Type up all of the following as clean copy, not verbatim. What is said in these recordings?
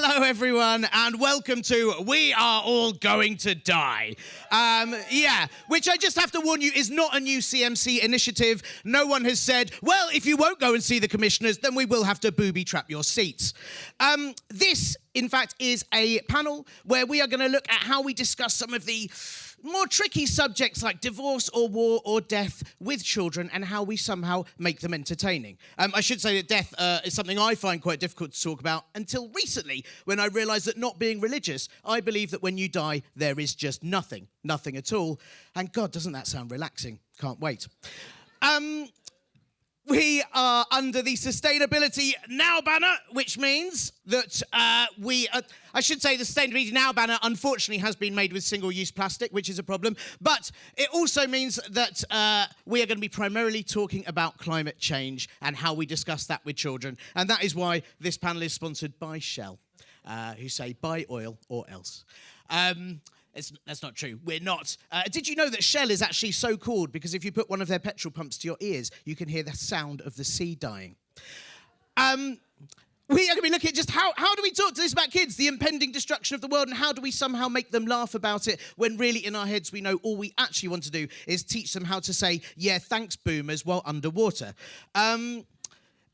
Hello, everyone, and welcome to We Are All Going to Die. Which I just have to warn you is not a new CMC initiative. No one has said, well, if you won't go and see the commissioners, then we will have to booby-trap your seats. This, in fact, is a panel where we are going to look at how we discuss some of the more tricky subjects like divorce or war or death with children and how we somehow make them entertaining. I should say that death is something I find quite difficult to talk about until recently when I realised that not being religious, I believe that when you die, there is just nothing at all. And God, doesn't that sound relaxing? Can't wait. We are under the Sustainability Now banner, which means that I should say the Sustainability Now banner unfortunately has been made with single-use plastic, which is a problem. But it also means that we are going to be primarily talking about climate change and how we discuss that with children. And that is why this panel is sponsored by Shell, who say buy oil or else. That's not true. We're not. Did you know that Shell is actually so called because if you put one of their petrol pumps to your ears, you can hear the sound of the sea dying? We are going to be looking at just how do we talk to this about kids, the impending destruction of the world, and how do we somehow make them laugh about it when really in our heads we know all we actually want to do is teach them how to say, yeah, thanks, boomers, while underwater.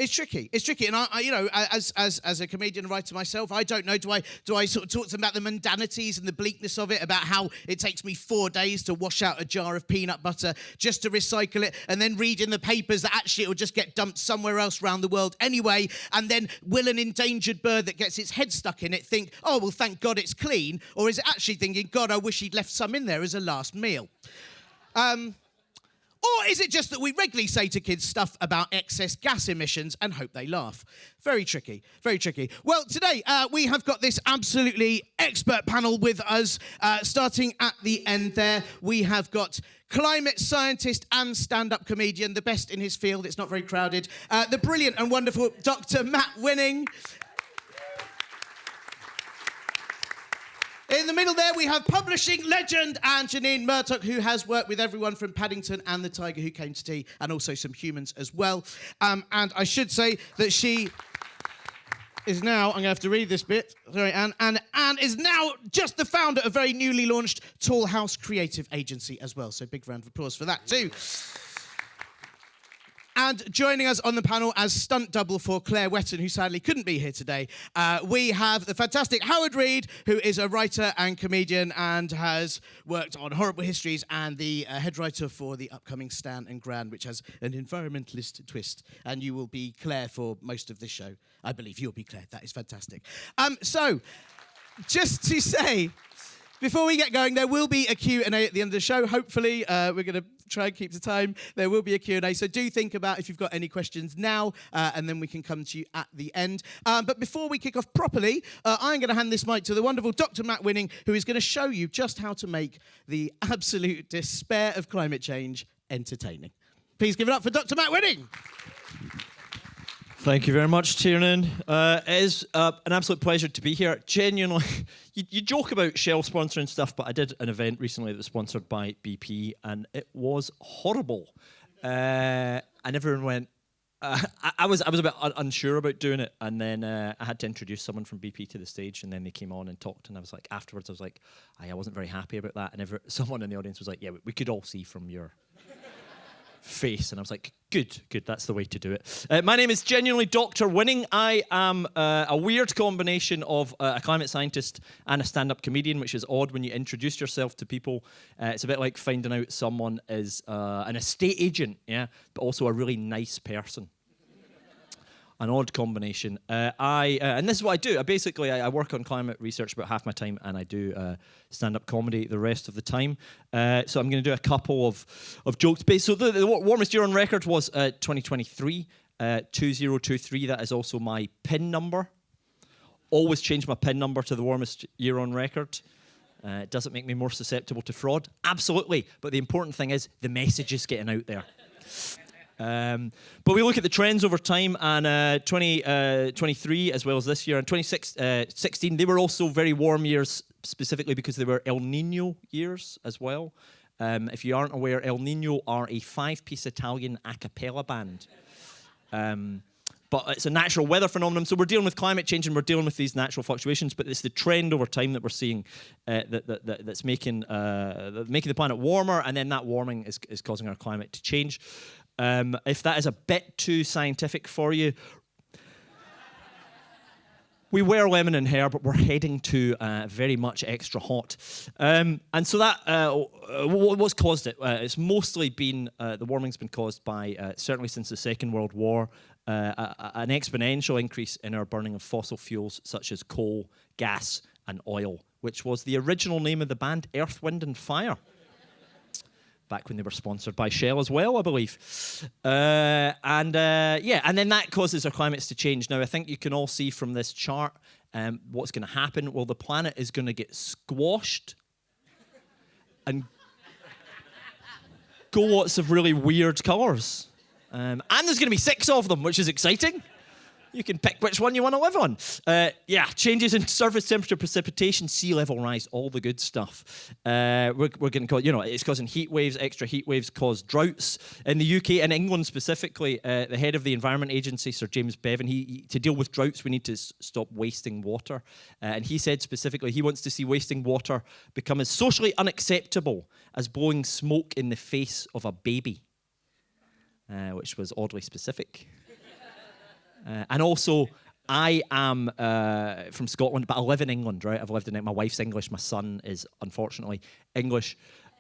It's tricky, and I you know, as a comedian and writer myself, I don't know, do I sort of talk to them about the mundanities and the bleakness of it, about how it takes me 4 days to wash out a jar of peanut butter just to recycle it, and then read in the papers that actually it will just get dumped somewhere else around the world anyway, and then will an endangered bird that gets its head stuck in it think, oh, well, thank God it's clean, or is it actually thinking, God, I wish he'd left some in there as a last meal? Or is it just that we regularly say to kids stuff about excess gas emissions and hope they laugh? Very tricky, very tricky. Well, today we have got this absolutely expert panel with us. Starting at the end there, we have got climate scientist and stand-up comedian, the best in his field. It's not very crowded. The brilliant and wonderful Dr. Matt Winning. In the middle there, we have publishing legend and Janine Murdoch, who has worked with everyone from Paddington and the Tiger Who Came to Tea, and also some humans as well. And I should say that she is now, I'm going to have to read this bit, sorry, Anne is now just the founder of a very newly launched Tall House creative agency as well. So big round of applause for that too. And joining us on the panel as stunt double for Claire Wetton, who sadly couldn't be here today, we have the fantastic Howard Reed, who is a writer and comedian and has worked on Horrible Histories and the head writer for the upcoming Stan and Gran, which has an environmentalist twist. And you will be Claire for most of this show. I believe you'll be Claire. That is fantastic. So, just to say, before we get going, there will be a Q&A at the end of the show. Hopefully, we're going to try and keep the time. There will be a Q&A, so do think about if you've got any questions now, and then we can come to you at the end. But before we kick off properly, I'm going to hand this mic to the wonderful Dr. Matt Winning, who is going to show you just how to make the absolute despair of climate change entertaining. Please give it up for Dr. Matt Winning. Thank you very much, Tiernan. It is an absolute pleasure to be here. Genuinely, you joke about Shell sponsoring stuff, but I did an event recently that was sponsored by BP, and it was horrible. And everyone went, I was a bit unsure about doing it, and then I had to introduce someone from BP to the stage, and then they came on and talked, and I was like, afterwards, I was like, I wasn't very happy about that, and someone in the audience was like, yeah, we could all see from your face, and I was like, good, that's the way to do it. My name is genuinely Dr. Winning. I am a weird combination of a climate scientist and a stand-up comedian, which is odd when you introduce yourself to people. It's a bit like finding out someone is an estate agent, yeah, but also a really nice person. An odd combination. And this is what I do. I work on climate research about half my time, and I do stand-up comedy the rest of the time. So I'm going to do a couple of jokes. So the warmest year on record was 2023, 2023. That is also my PIN number. Always change my PIN number to the warmest year on record. Does it make me more susceptible to fraud? Absolutely. But the important thing is the message is getting out there. But we look at the trends over time, and 2023 as well as this year, and 2016, they were also very warm years, specifically because they were El Nino years as well. If you aren't aware, El Nino are a 5-piece Italian a cappella band. but it's a natural weather phenomenon. So we're dealing with climate change and we're dealing with these natural fluctuations, but it's the trend over time that we're seeing that's making the planet warmer, and then that warming is causing our climate to change. If that is a bit too scientific for you, we were lemon and hair, but we're heading to very much extra hot. And so that, what's caused it? It's mostly been, the warming's been caused by, certainly since the Second World War, an exponential increase in our burning of fossil fuels such as coal, gas, and oil, which was the original name of the band Earth, Wind and Fire. Back when they were sponsored by Shell as well, I believe. And then that causes our climates to change. Now, I think you can all see from this chart what's going to happen. Well, the planet is going to get squashed and go lots of really weird colours. And there's going to be 6 of them, which is exciting. You can pick which one you want to live on. Changes in surface temperature, precipitation, sea level rise, all the good stuff. We're going to call, it's causing heat waves. Extra heat waves cause droughts in the UK and England specifically. The head of the Environment Agency, Sir James Bevan, he to deal with droughts, we need to stop wasting water. And he said specifically he wants to see wasting water become as socially unacceptable as blowing smoke in the face of a baby, which was oddly specific. And also, I am from Scotland, but I live in England, right? I've lived in it. My wife's English. My son is, unfortunately, English.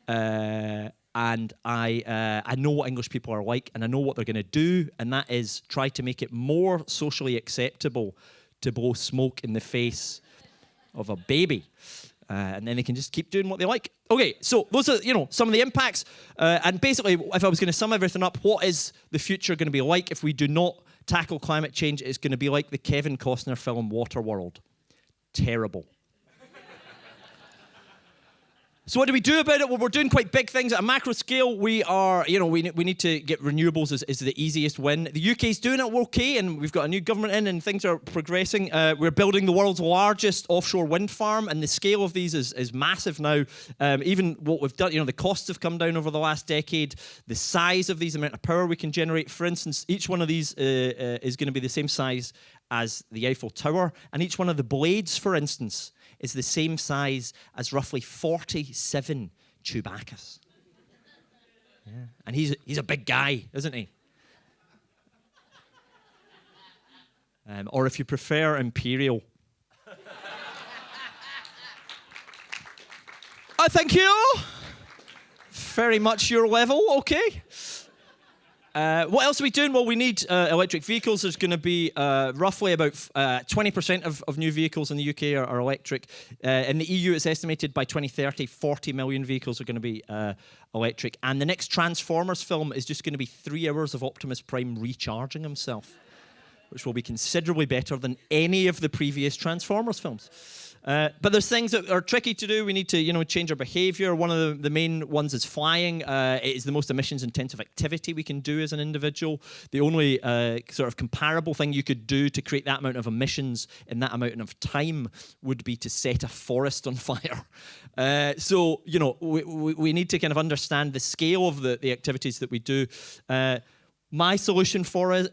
And I know what English people are like, and I know what they're going to do, and that is try to make it more socially acceptable to blow smoke in the face of a baby. And then they can just keep doing what they like. Okay, so those are, some of the impacts. And basically, if I was going to sum everything up, what is the future going to be like if we do not tackle climate change? It's going to be like the Kevin Costner film Waterworld. Terrible. So what do we do about it? Well, we're doing quite big things at a macro scale. We are, we need to get renewables as the easiest win. The UK's doing it okay, and we've got a new government in, and things are progressing. We're building the world's largest offshore wind farm, and the scale of these is massive now. Even what we've done, the costs have come down over the last decade. The size of these, amount of power we can generate. For instance, each one of these is going to be the same size as the Eiffel Tower, and each one of the blades, for instance, is the same size as roughly 47 Chewbaccas. Yeah. And he's a big guy, isn't he? Or if you prefer, Imperial. Thank you. Very much your level, okay. What else are we doing? Well, we need electric vehicles. There's going to be roughly about 20% of new vehicles in the UK are electric. In the EU, it's estimated by 2030, 40 million vehicles are going to be electric. And the next Transformers film is just going to be 3 hours of Optimus Prime recharging himself, which will be considerably better than any of the previous Transformers films. But there's things that are tricky to do. We need to, change our behavior. One of the main ones is flying. It is the most emissions-intensive activity we can do as an individual. The only sort of comparable thing you could do to create that amount of emissions in that amount of time would be to set a forest on fire. So, we need to kind of understand the scale of the activities that we do. My solution for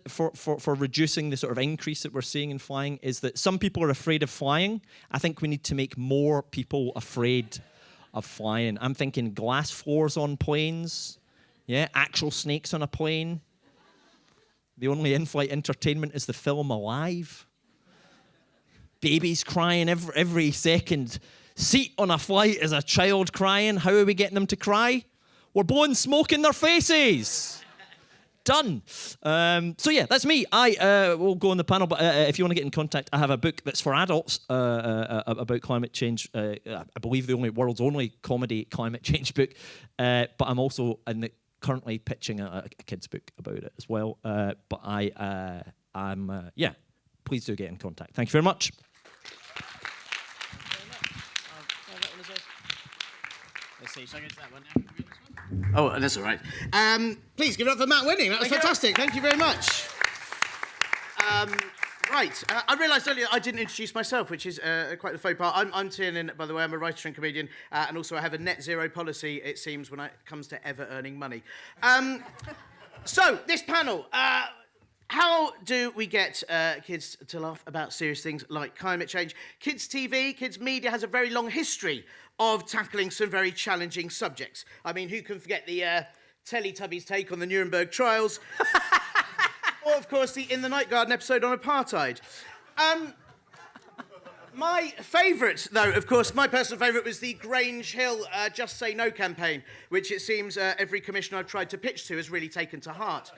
reducing the sort of increase that we're seeing in flying is that some people are afraid of flying. I think we need to make more people afraid of flying. I'm thinking glass floors on planes, actual snakes on a plane. The only in-flight entertainment is the film Alive. Babies crying every second seat on a flight is a child crying. How are we getting them to cry? We're blowing smoke in their faces. Done. So yeah, that's me. I will go on the panel, but if you want to get in contact, I have a book that's for adults about climate change. I believe the world's only comedy climate change book. But I'm also currently pitching a kids book about it as well. But please do get in contact. Thank you very much. Let's see, shall I go to that one now? Oh, that's all right. Please give it up for Matt Winning. That was fantastic. Thank you very much. Right. I realised earlier I didn't introduce myself, which is quite the faux pas. I'm Tiernan, by the way. I'm a writer and comedian, and also I have a net zero policy, it seems, when it comes to ever earning money. So, this panel... How do we get kids to laugh about serious things like climate change? Kids TV, kids media has a very long history of tackling some very challenging subjects. I mean, who can forget the Teletubbies take on the Nuremberg trials? Or, of course, the In the Night Garden episode on apartheid. My favourite, though, of course, my personal favourite was the Grange Hill Just Say No campaign, which it seems every commissioner I've tried to pitch to has really taken to heart.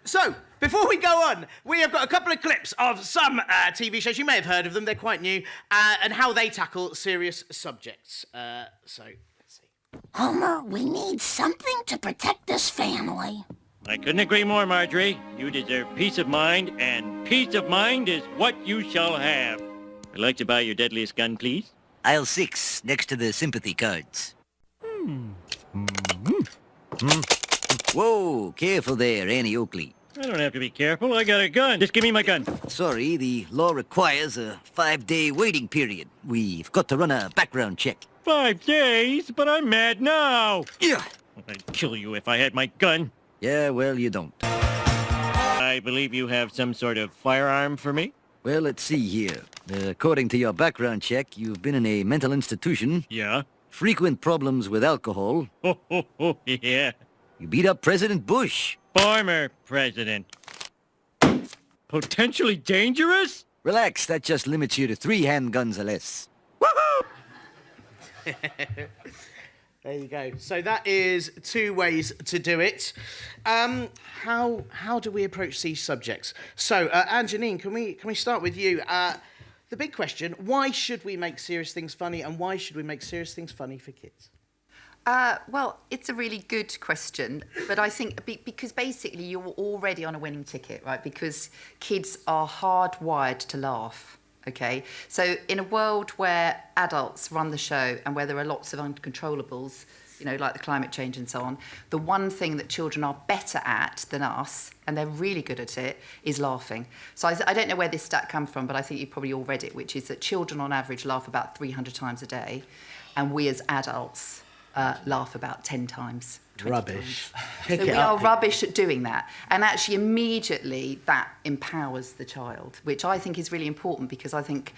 So, before we go on, we have got a couple of clips of some TV shows, you may have heard of them, they're quite new, and how they tackle serious subjects. So, let's see. Homer, we need something to protect this family. I couldn't agree more, Marjorie. You deserve peace of mind, and peace of mind is what you shall have. I'd like to buy your deadliest gun, please. Aisle 6, next to the sympathy cards. Whoa, careful there, Annie Oakley. I don't have to be careful. I got a gun. Just give me my gun. Sorry, the law requires a 5-day waiting period. We've got to run a background check. 5 days? But I'm mad now. Yeah. I'd kill you if I had my gun. Yeah, well, you don't. I believe you have some sort of firearm for me? Well, let's see here. According to your background check, you've been in a mental institution. Yeah. Frequent problems with alcohol. Yeah. You beat up President Bush. Former president. Potentially dangerous? Relax, that just limits you to 3 handguns or less. There you go. So that is 2 ways to do it. How do we approach these subjects? So, Anjanine, can we start with you? The big question, why should we make serious things funny, and why should we make serious things funny for kids? Well, it's a really good question, but I think because basically you're already on a winning ticket, right? Because kids are hardwired to laugh, okay? So in a world where adults run the show and where there are lots of uncontrollables, you know, like the climate change and so on, the one thing that children are better at than us, and they're really good at it, is laughing. So I don't know where this stat comes from, but I think you've probably all read it, which is that children on average laugh about 300 times a day, and we as adults laugh about 10 times. Rubbish. So we are rubbish at doing that. And actually immediately that empowers the child, which I think is really important, because I think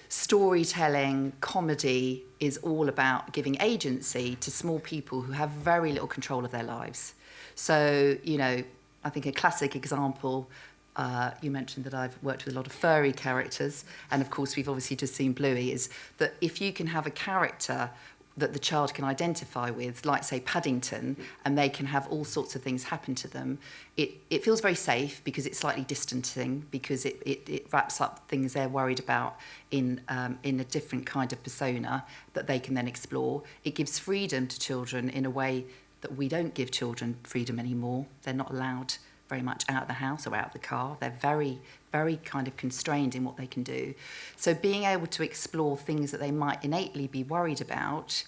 storytelling, comedy is all about giving agency to small people who have very little control of their lives. So, you know, I think a classic example, you mentioned that I've worked with a lot of furry characters, and of course we've obviously just seen Bluey, is that if you can have a character that the child can identify with, like, say, Paddington, and they can have all sorts of things happen to them, it feels very safe because it's slightly distancing, because it wraps up things they're worried about in a different kind of persona that they can then explore. It gives freedom to children in a way that we don't give children freedom anymore. They're not allowed very much out of the house or out of the car. They're very, very kind of constrained in what they can do. So being able to explore things that they might innately be worried about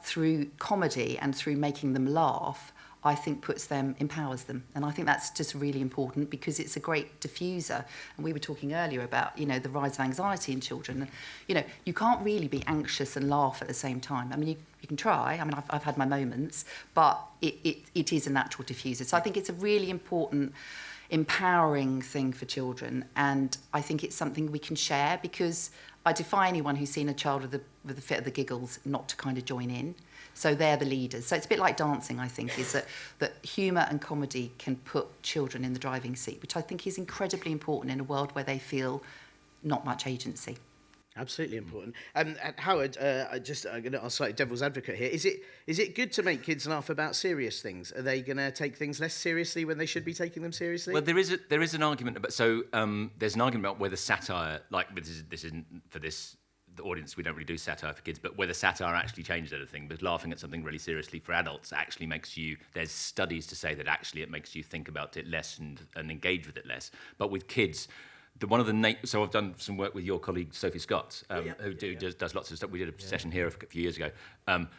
through comedy and through making them laugh, I think empowers them. And I think that's just really important, because it's a great diffuser. And we were talking earlier about, you know, the rise of anxiety in children. You know, you can't really be anxious and laugh at the same time. I mean, you can try. I mean, I've had my moments, but it is a natural diffuser. So I think it's a really important, empowering thing for children. And I think it's something we can share, because I defy anyone who's seen a child with a fit of the giggles not to kind of join in. So they're the leaders. So it's a bit like dancing, I think, is that humour and comedy can put children in the driving seat, which I think is incredibly important in a world where they feel not much agency. Absolutely important. Howard, I'm going to ask slightly devil's advocate here. Is it good to make kids laugh about serious things? Are they going to take things less seriously when they should be taking them seriously? Well, there is an argument about. So there's an argument about whether satire, like this isn't for this the audience. We don't really do satire for kids, but whether satire actually changes anything. But laughing at something really seriously for adults actually makes you. There's studies to say that actually it makes you think about it less and engage with it less. But with kids. So I've done some work with your colleague Sophie Scott, who does lots of stuff. We did a session here a few years ago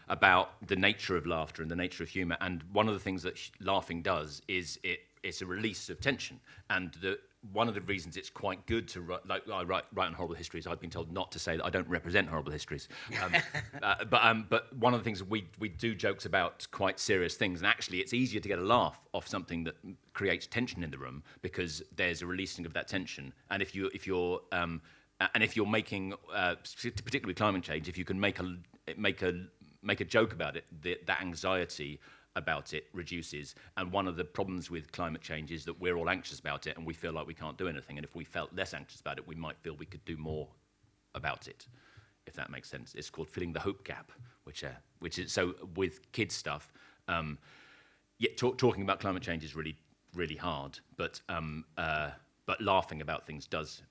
about the nature of laughter and the nature of humour. And one of the things that laughing does is it it's a release of tension, and one of the reasons it's quite good to write, like I write on horrible histories. I've been told not to say that I don't represent horrible histories, but one of the things we do jokes about quite serious things, and actually it's easier to get a laugh off something that creates tension in the room because there's a releasing of that tension. And if you're making, particularly with climate change, if you can make a joke about it, that anxiety about it reduces. And one of the problems with climate change is that we're all anxious about it and we feel like we can't do anything. And if we felt less anxious about it, we might feel we could do more about it, if that makes sense. It's called filling the hope gap, which is, so with kids stuff, talking about climate change is really, really hard, but laughing about things does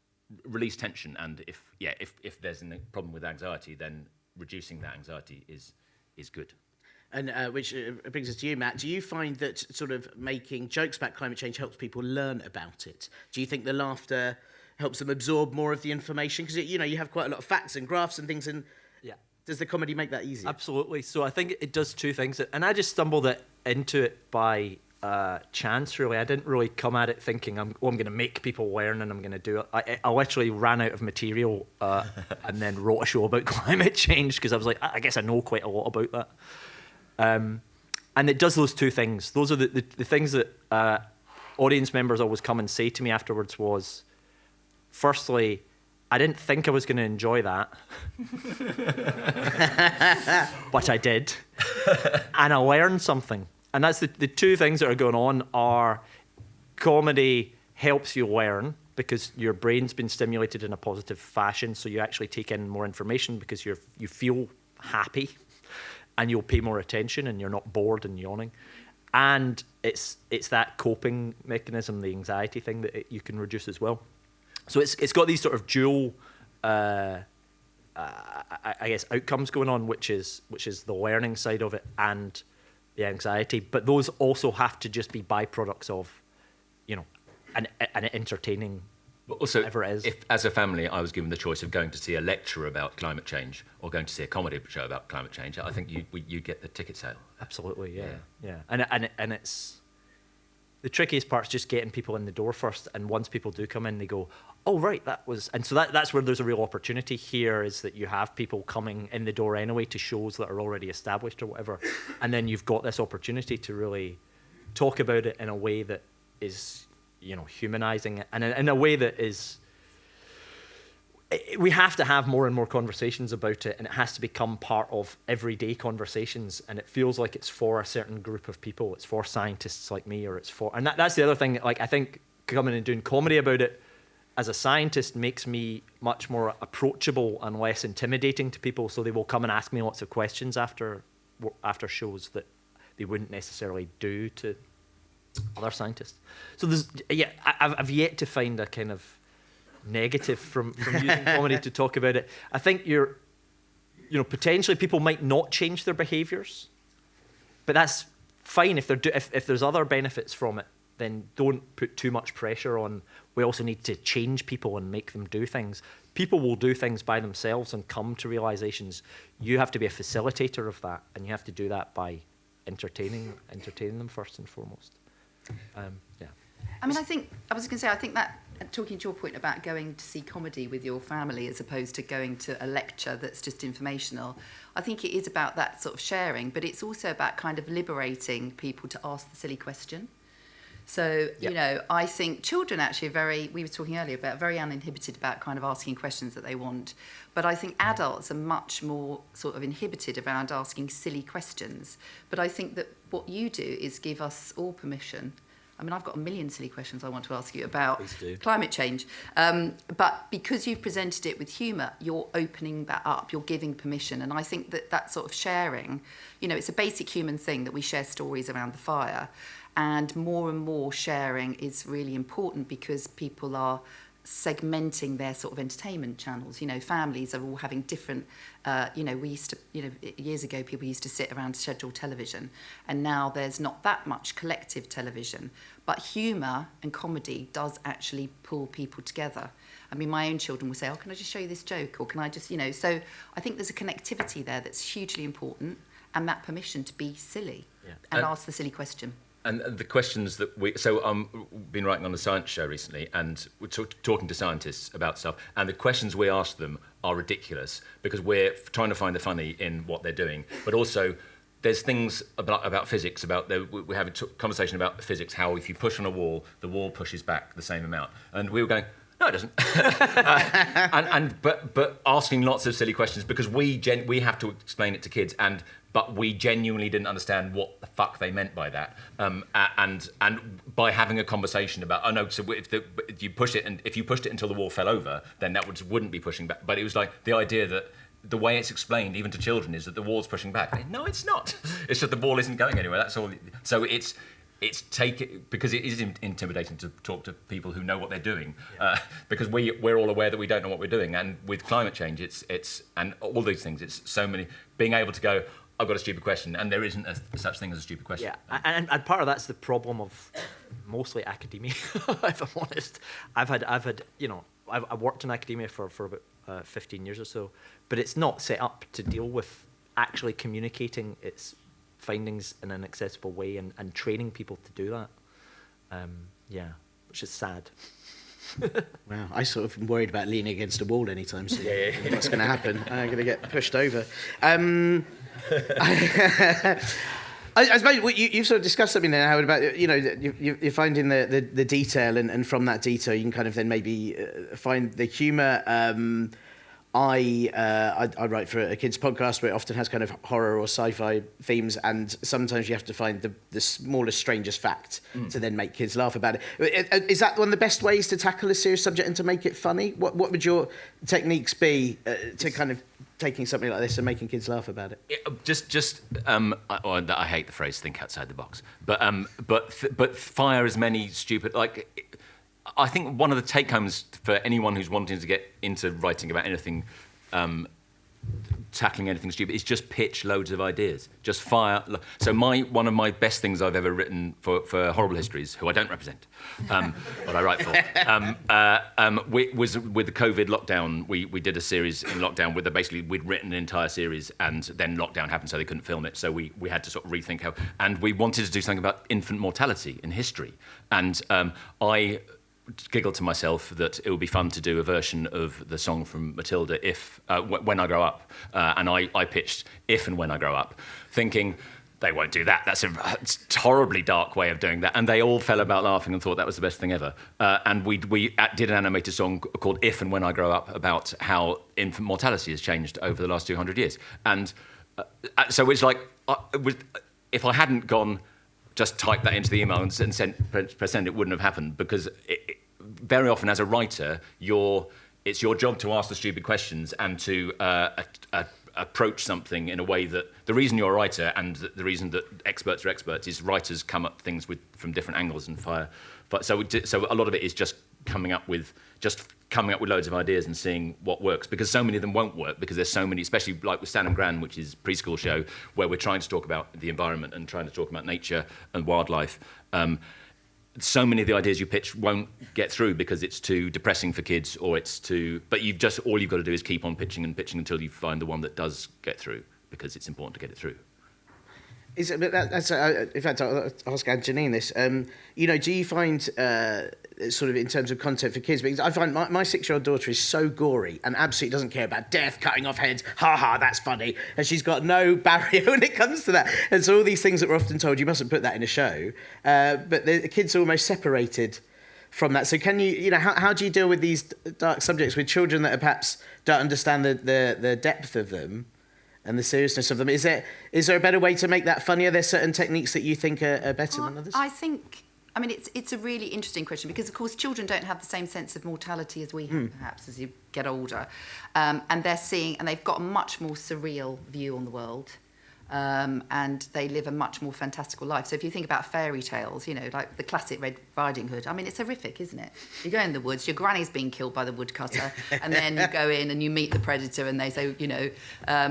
release tension. And if there's a problem with anxiety, then reducing that anxiety is good. And which brings us to you, Matt. Do you find that sort of making jokes about climate change helps people learn about it? Do you think the laughter helps them absorb more of the information? Because, you have quite a lot of facts and graphs and things. And does the comedy make that easier? Absolutely. So I think it does two things. And I just stumbled into it by chance, really. I didn't really come at it thinking, I'm going to make people learn and I'm going to do it. I literally ran out of material and then wrote a show about climate change because I was like, I guess I know quite a lot about that. And it does those two things. Those are the things that audience members always come and say to me afterwards was, firstly, I didn't think I was going to enjoy that, but I did. And I learned something. And that's the two things that are going on are comedy helps you learn because your brain's been stimulated in a positive fashion, so you actually take in more information because you feel happy. And you'll pay more attention and you're not bored and yawning. And it's that coping mechanism, the anxiety thing that you can reduce as well. So it's got these sort of dual, I guess, outcomes going on, which is the learning side of it and the anxiety. But those also have to just be byproducts of, an entertaining. But also, whatever it is. if as a family I was given the choice of going to see a lecture about climate change or going to see a comedy show about climate change, I think you get the ticket sale. Absolutely, yeah. And it's the trickiest part's just getting people in the door first. And once people do come in, they go, "Oh, right, that was." And so that's where there's a real opportunity here is that you have people coming in the door anyway to shows that are already established or whatever, and then you've got this opportunity to really talk about it in a way that is, humanizing it, and in a way that is, we have to have more and more conversations about it, and it has to become part of everyday conversations, and it feels like it's for a certain group of people. It's for scientists like me, or it's for, and that's the other thing, like I think coming and doing comedy about it as a scientist makes me much more approachable and less intimidating to people, so they will come and ask me lots of questions after shows that they wouldn't necessarily do to other scientists. So I've yet to find a kind of negative from using comedy to talk about it. I think potentially people might not change their behaviours, but that's fine if there's other benefits from it. Then don't put too much pressure on. We also need to change people and make them do things. People will do things by themselves and come to realizations. You have to be a facilitator of that, and you have to do that by entertaining them first and foremost. I mean, I think that, talking to your point about going to see comedy with your family as opposed to going to a lecture that's just informational, I think it is about that sort of sharing, but it's also about kind of liberating people to ask the silly question. So, I think children actually we were talking earlier about very uninhibited about kind of asking questions that they want. But I think adults are much more sort of inhibited around asking silly questions. But I think that what you do is give us all permission. I mean, I've got a million silly questions I want to ask you about climate change. But because you've presented it with humour, you're opening that up, you're giving permission. And I think that sort of sharing, it's a basic human thing that we share stories around the fire. And more sharing is really important because people are segmenting their sort of entertainment channels. Families are all having different, we used to, years ago people used to sit around scheduled television, and now there's not that much collective television. But humour and comedy does actually pull people together. I mean, my own children will say, "Oh, can I just show you this joke?" Or can I just, so I think there's a connectivity there that's hugely important, and that permission to be silly and ask the silly question. And the questions that we've been writing on a science show recently, and we're talking to scientists about stuff, and the questions we ask them are ridiculous because we're trying to find the funny in what they're doing, but also there's things about physics, we have a conversation about physics, how if you push on a wall, the wall pushes back the same amount. And we were going, no, it doesn't. But asking lots of silly questions because we have to explain it to kids, but we genuinely didn't understand what the fuck they meant by that. And by having a conversation about, oh no, so if you pushed it until the wall fell over, then that wouldn't be pushing back. But it was like the idea that the way it's explained, even to children, is that the wall's pushing back. No, it's not. It's just the wall isn't going anywhere. That's all. So it's because it is intimidating to talk to people who know what they're doing, because we're all aware that we don't know what we're doing, and with climate change, it's and all these things, it's so many being able to go, I've got a stupid question, and there isn't such thing as a stupid question. Yeah, and part of that's the problem of mostly academia. If I'm honest, I've worked in academia for about 15 years or so, but it's not set up to deal with actually communicating its findings in an accessible way and training people to do that. Which is sad. Wow, I sort of am worried about leaning against a wall anytime soon. What's going to happen? I'm going to get pushed over. I suppose you've sort of discussed something there, Howard, about you're finding the detail, and from that detail you can kind of then maybe find the humour. I write for a kids podcast where it often has kind of horror or sci-fi themes, and sometimes you have to find the smallest, strangest fact to then make kids laugh about it. Is that one of the best ways to tackle a serious subject and to make it funny? What would your techniques be to kind of taking something like this and making kids laugh about it? I hate the phrase "think outside the box," but fire as many stupid I think one of the take-homes for anyone who's wanting to get into writing about anything, tackling anything stupid, is just pitch loads of ideas. Just fire. So one of my best things I've ever written for Horrible Histories, who I don't represent, but I write for, was with the COVID lockdown. We did a series in lockdown with we'd written an entire series, and then lockdown happened, so they couldn't film it. So we had to sort of rethink how, and we wanted to do something about infant mortality in history, and I giggled to myself that it would be fun to do a version of the song from Matilda, When I Grow Up, and I pitched If and When I Grow Up, thinking they won't do that. That's a horribly dark way of doing that, and they all fell about laughing and thought that was the best thing ever. And we did an animated song called If and When I Grow Up about how infant mortality has changed over the last 200 years. And so it's like, if I hadn't gone, just type that into the email and press send, it wouldn't have happened, because very often as a writer, it's your job to ask the stupid questions and to approach something in a way that the reason you're a writer and the reason that experts are experts is writers come at things from different angles and fire. But so a lot of it is just coming up with loads of ideas and seeing what works, because so many of them won't work, because there's so many, especially like with Stan and Gran, which is a preschool show where we're trying to talk about the environment and trying to talk about nature and wildlife. So many of the ideas you pitch won't get through because it's too depressing for kids, or but all you've got to do is keep on pitching and pitching until you find the one that does get through, because it's important to get it through. In fact, I'll ask Anjanine this. Do you find, sort of in terms of content for kids, because I find my 6-year-old daughter is so gory and absolutely doesn't care about death, cutting off heads, that's funny, and she's got no barrier when it comes to that. And so all these things that we're often told, you mustn't put that in a show, but the kids are almost separated from that. So can how do you deal with these dark subjects with children that perhaps don't understand the depth of them and the seriousness of them? Is there a better way to make that funny? Are there certain techniques that you think are better than others? I mean, it's a really interesting question, because, of course, children don't have the same sense of mortality as we have, perhaps, as you get older. And they've got a much more surreal view on the world. And they live a much more fantastical life. So if you think about fairy tales, like the classic Red Riding Hood, I mean, it's horrific, isn't it? You go in the woods, your granny's being killed by the woodcutter, and then you go in and you meet the predator, and they say,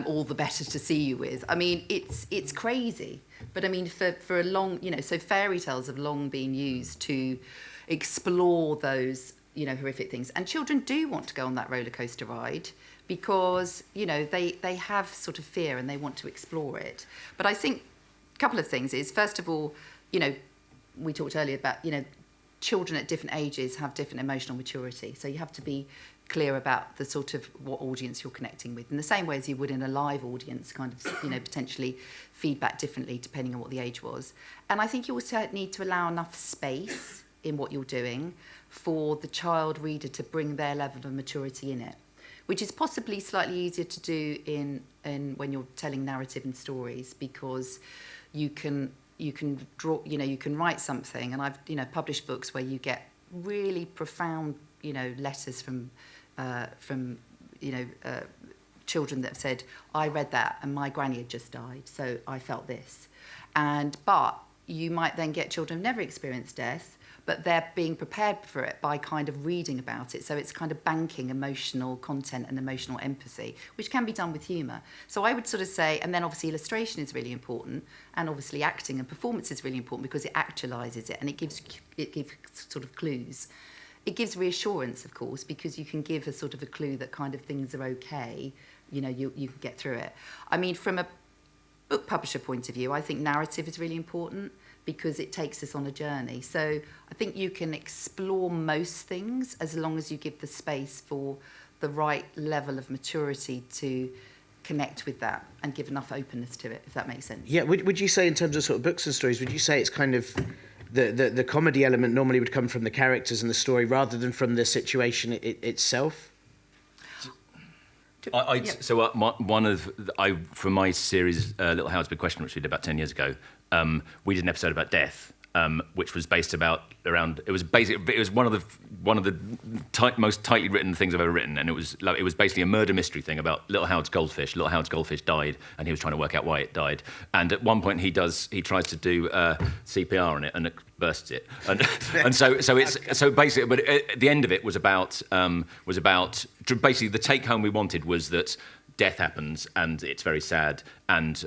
all the better to see you with. I mean, it's crazy. But I mean, for a long, so fairy tales have long been used to explore those, horrific things. And children do want to go on that roller coaster ride, because, they have sort of fear and they want to explore it. But I think a couple of things is, first of all, we talked earlier about, children at different ages have different emotional maturity. So you have to be clear about the sort of what audience you're connecting with, in the same way as you would in a live audience, kind of, potentially feedback differently depending on what the age was. And I think you also need to allow enough space in what you're doing for the child reader to bring their level of maturity in it, which is possibly slightly easier to do in when you're telling narrative and stories, because you can draw, you can write something, and I've published books where you get really profound letters from children that have said, I read that and my granny had just died, so I felt this. But you might then get children who've never experienced death, but they're being prepared for it by kind of reading about it. So it's kind of banking emotional content and emotional empathy, which can be done with humour. So I would sort of say, and then obviously illustration is really important, and obviously acting and performance is really important because it actualises it and it gives sort of clues. It gives reassurance, of course, because you can give a sort of a clue that kind of things are okay, you can get through it. I mean, from a book publisher point of view, I think narrative is really important because it takes us on a journey. So I think you can explore most things as long as you give the space for the right level of maturity to connect with that and give enough openness to it, if that makes sense. Yeah, would you say in terms of sort of books and stories, would you say it's kind of the comedy element normally would come from the characters and the story rather than from the situation itself? For my series, Little Howard's Big Question, which we did about 10 years ago, we did an episode about death, which was based around. It was one of the most tightly written things I've ever written, and it was basically a murder mystery thing about Little Howard's goldfish. Little Howard's goldfish died, and he was trying to work out why it died. And at one point, he tries to do CPR on it, and it bursts it. And so basically, but at the end of it was about basically the take home we wanted was that death happens and it's very sad, and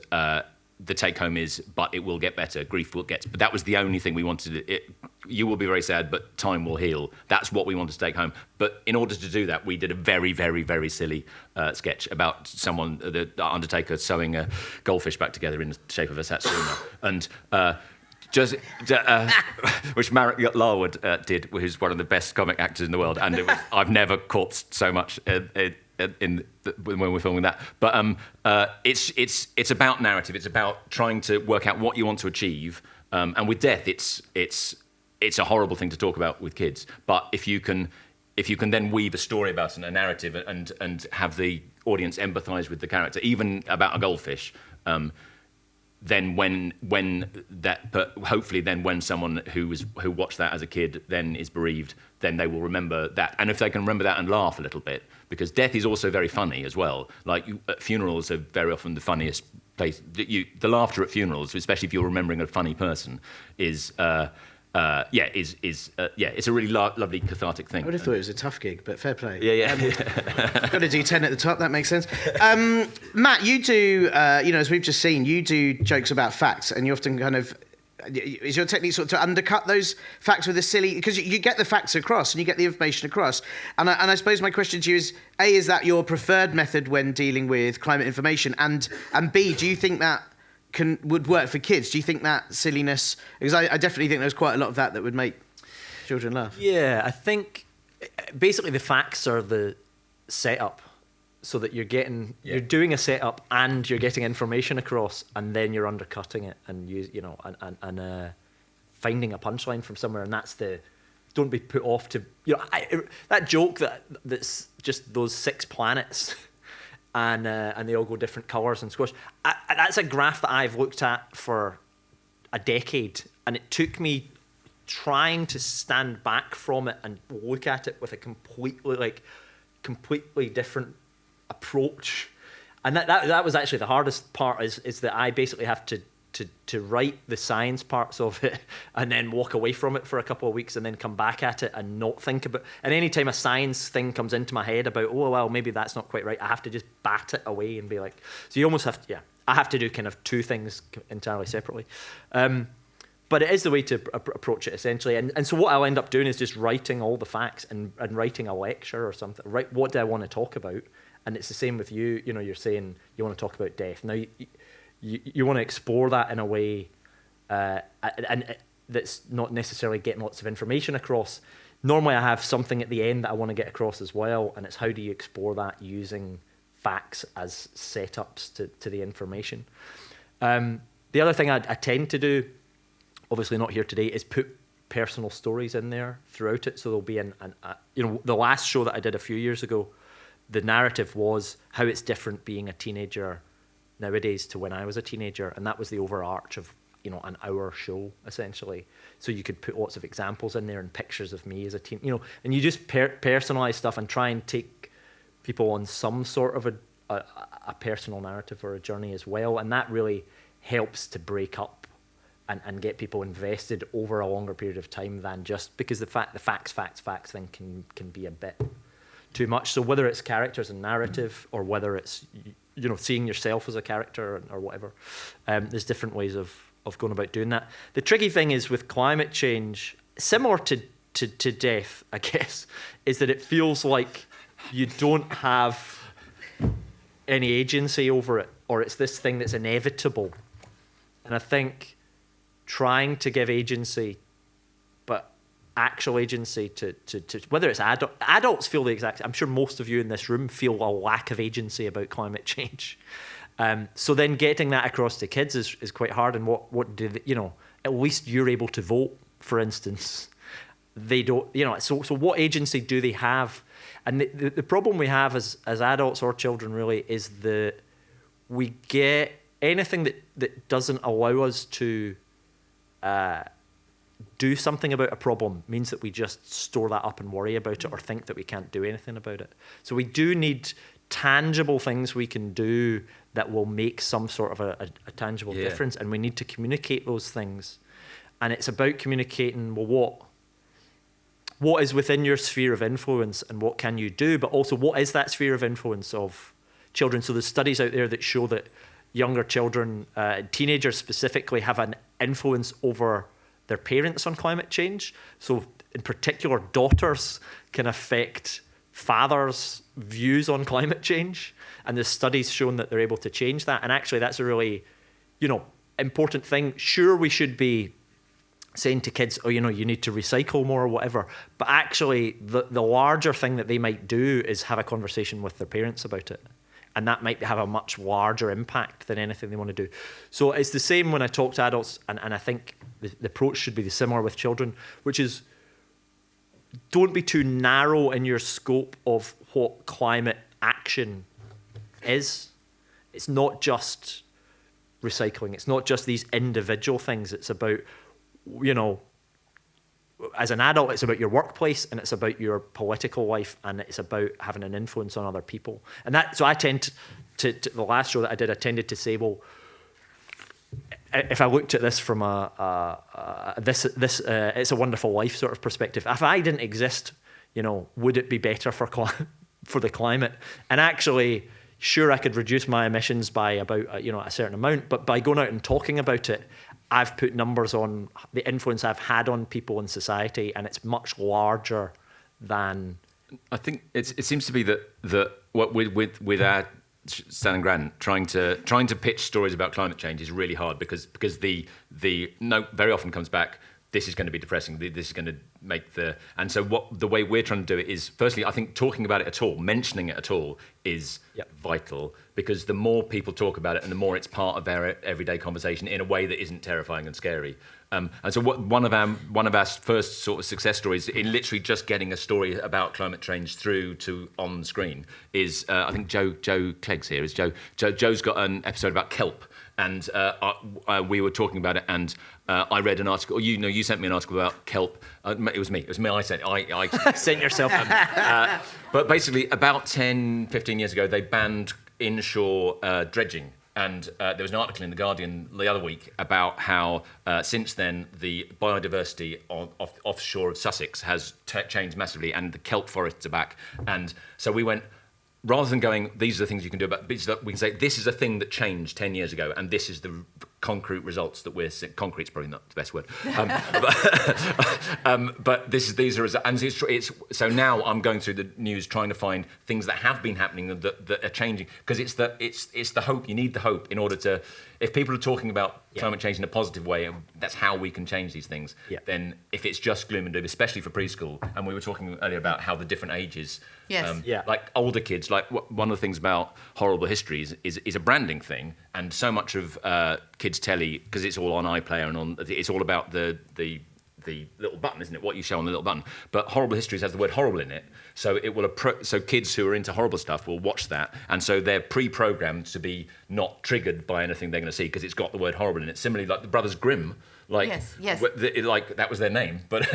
the take home is, but it will get better. Grief will get. But that was the only thing we wanted. You will be very sad, but time will heal. That's what we wanted to take home. But in order to do that, we did a very, very, very silly sketch about the undertaker sewing a goldfish back together in the shape of a satsuma, and which Marek Larwood did, who's one of the best comic actors in the world, and I've never corpsed so much when we're filming that. But it's about narrative. It's about trying to work out what you want to achieve. And with death, it's a horrible thing to talk about with kids. But if you can then weave a story about it, a narrative, and have the audience empathise with the character, even about a goldfish, then but hopefully then when someone who watched that as a kid then is bereaved, then they will remember that. And if they can remember that and laugh a little bit, because death is also very funny as well. Like funerals are very often the funniest place. The laughter at funerals, especially if you're remembering a funny person, is it's a really lovely cathartic thing. I would have thought it was a tough gig, but fair play. Yeah. Got to do 10 at the top, that makes sense. Matt, you do, as we've just seen, you do jokes about facts, and you often kind of, is your technique sort of to undercut those facts with a silly, because you get the facts across and you get the information across. And I suppose my question to you is, A, is that your preferred method when dealing with climate information? And B, do you think that would work for kids? Do you think that silliness, because I definitely think there's quite a lot of that would make children laugh. Yeah, I think basically the facts are the setup, so that you're doing a setup and you're getting information across, and then you're undercutting it and finding a punchline from somewhere, and that's don't be put off to that joke that's just those 6 planets. And they all go different colours and squish. That's a graph that I've looked at for a decade, and it took me trying to stand back from it and look at it with a completely different approach. And that was actually the hardest part, is that I basically have to write the science parts of it and then walk away from it for a couple of weeks and then come back at it and not think about. And any time a science thing comes into my head about, oh well, maybe that's not quite right, I have to just bat it away and be like, so you almost have to, I have to do kind of 2 things entirely separately. But it is the way to approach it, essentially. And so what I'll end up doing is just writing all the facts and writing a lecture or something. Right, what do I want to talk about? And it's the same with you. You're saying you want to talk about death. Now, you want to explore that in a way, and that's not necessarily getting lots of information across. Normally I have something at the end that I want to get across as well, and it's how do you explore that using facts as setups to the information. The other thing I tend to do, obviously not here today, is put personal stories in there throughout it. So there'll be the last show that I did a few years ago, the narrative was how it's different being a teenager nowadays to when I was a teenager, and that was the overarch of an hour show essentially. So you could put lots of examples in there and pictures of me as a teen, and you just personalize stuff and try and take people on some sort of a personal narrative or a journey as well, and that really helps to break up and get people invested over a longer period of time than just because the facts thing can be a bit too much. So whether it's characters and narrative or whether it's seeing yourself as a character or whatever, there's different ways of going about doing that. The tricky thing is with climate change, similar to death, I guess, is that it feels like you don't have any agency over it, or it's this thing that's inevitable. And I think trying to give agency, but actual agency to whether it's adults feel the exact, I'm sure most of you in this room feel a lack of agency about climate change. So then getting that across to kids is quite hard. And what do they, at least you're able to vote, for instance. They don't, so what agency do they have? And the problem we have as adults or children really is that we get anything that doesn't allow us to do something about a problem means that we just store that up and worry about it or think that we can't do anything about it. So we do need tangible things we can do that will make some sort of a tangible difference, and we need to communicate those things. And it's about communicating, well, what is within your sphere of influence and what can you do, but also what is that sphere of influence of children. So there's studies out there that show that younger children, teenagers specifically, have an influence over their parents on climate change. So in particular, daughters can affect fathers' views on climate change. And there's studies showing that they're able to change that. And actually that's a really, important thing. Sure, we should be saying to kids, you need to recycle more or whatever. But actually the larger thing that they might do is have a conversation with their parents about it. And that might have a much larger impact than anything they want to do. So it's the same when I talk to adults, and I think the approach should be similar with children, which is don't be too narrow in your scope of what climate action is. It's not just recycling. It's not just these individual things. It's about, as an adult, it's about your workplace, and it's about your political life, and it's about having an influence on other people. And so I tend to the last show that I did, I tended to say, well, if I looked at this from It's a Wonderful Life sort of perspective, if I didn't exist, would it be better for the climate? And actually, sure, I could reduce my emissions by about a certain amount, but by going out and talking about it, I've put numbers on the influence I've had on people in society, and it's much larger than. I think it seems to be that what with our Stan and Gran trying to pitch stories about climate change is really hard because the note very often comes back, this is going to be depressing, this is going to make and so the way we're trying to do it is, firstly, I think talking about it at all, mentioning it at all is vital, because the more people talk about it and the more it's part of their everyday conversation in a way that isn't terrifying and scary. And so one of our first sort of success stories in literally just getting a story about climate change through to on screen is I think Joe Clegg's here. Is Joe? Joe's got an episode about kelp, and we were talking about it, and I read an article. Or you sent me an article about kelp. It was me. I sent. I sent yourself. But basically, about 10, 15 years ago, they banned inshore dredging. And there was an article in The Guardian the other week about how since then the biodiversity offshore of Sussex has changed massively, and the kelp forests are back. And so we went, rather than going, these are the things you can do about, we can say, this is a thing that changed 10 years ago, and this is the concrete results that we're seeing. Concrete's probably not the best word. But these are, and so now I'm going through the news trying to find things that have been happening that are changing, because it's the hope. You need the hope in order to, if people are talking about climate change in a positive way, and that's how we can change these things, then if it's just gloom and doom, especially for preschool, and we were talking earlier about how the different ages, like older kids, like one of the things about Horrible Histories is a branding thing, and so much of kids' telly, because it's all on iPlayer and it's all about the little button, isn't it? What you show on the little button. But Horrible Histories has the word horrible in it, so it will so kids who are into horrible stuff will watch that, and so they're pre-programmed to be not triggered by anything they're going to see because it's got the word horrible in it. Similarly, like the Brothers Grimm. Like, like that was their name, but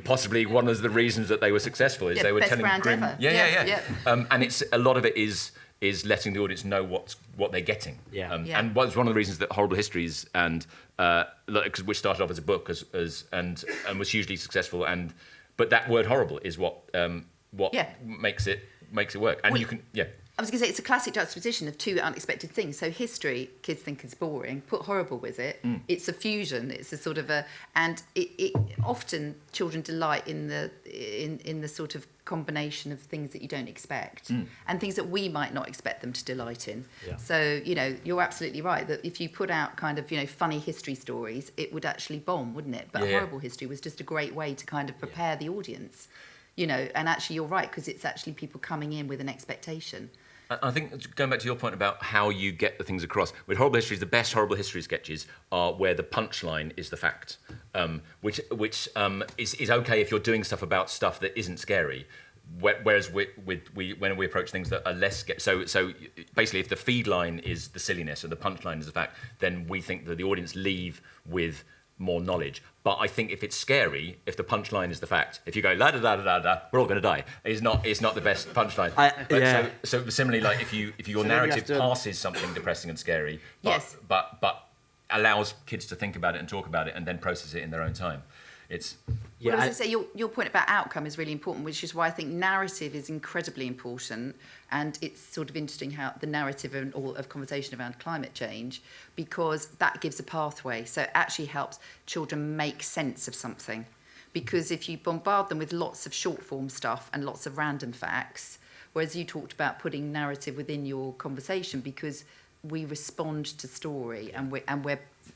possibly one of the reasons that they were successful is they were telling Grimm. Ever. And it's a lot of it is letting the audience know what they're getting. And was one of the reasons that Horrible Histories and which started off as a book and was hugely successful, but that word horrible is what makes it work. And you can I was going to say, it's a classic juxtaposition of two unexpected things. So history, kids think is boring. Put horrible with it. It's a fusion. It's a sort of and it often children delight in the sort of combination of things that you don't expect and things that we might not expect them to delight in. So, you're absolutely right that if you put out kind of, funny history stories, it would actually bomb, wouldn't it? But Horrible History was just a great way to kind of prepare the audience, and actually you're right, because it's actually people coming in with an expectation. I think, going back to your point about how you get the things across, with Horrible Histories, the best Horrible History sketches are where the punchline is the fact, which is okay if you're doing stuff about stuff that isn't scary. Whereas when we approach things that are less scary, so basically if the feed line is the silliness and the punchline is the fact, then we think that the audience leave with more knowledge. But I think if it's scary, if the punchline is the fact, if you go la da da da da, we're all going to die. It's not the best punchline. So similarly, like if your narrative passes something depressing and scary, but allows kids to think about it and talk about it and then process it in their own time. It's I was going to say your point about outcome is really important, which is why I think narrative is incredibly important, and it's sort of interesting how the narrative of conversation around climate change, because that gives a pathway. So it actually helps children make sense of something, because if you bombard them with lots of short form stuff and lots of random facts, whereas you talked about putting narrative within your conversation, because we respond to story and we're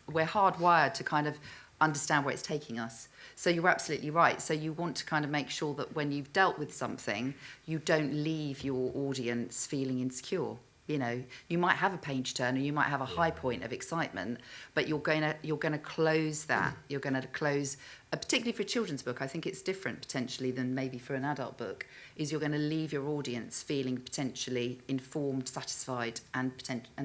hardwired to kind of understand where it's taking us. So you're absolutely right. So you want to kind of make sure that when you've dealt with something, you don't leave your audience feeling insecure. You might have a page turner, you might have a high point of excitement, but you're going to close that. You're going to close, particularly for a children's book. I think it's different potentially than maybe for an adult book. Is you're going to leave your audience feeling potentially informed, satisfied, and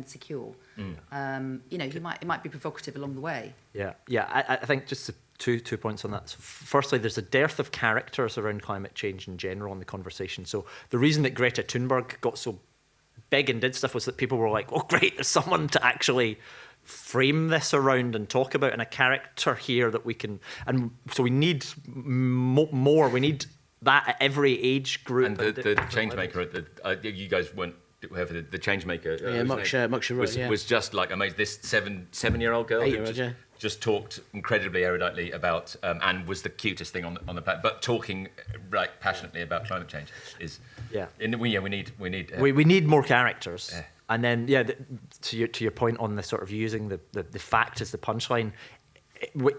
secure. It might be provocative along the way. I think just two points on that. So firstly, there's a dearth of characters around climate change in general in the conversation. So the reason that Greta Thunberg got so big and did stuff was that people were like, oh great, there's someone to actually frame this around and talk about, and a character here that we can, and so we need more, we need that at every age group. And the Changemaker, you guys weren't, whoever the Changemaker was just like amazing. This seven-year-old girl who just talked incredibly eruditely about and was the cutest thing on the planet, but talking passionately about climate change is we need more characters. And then to your point on the sort of using the fact as the punchline,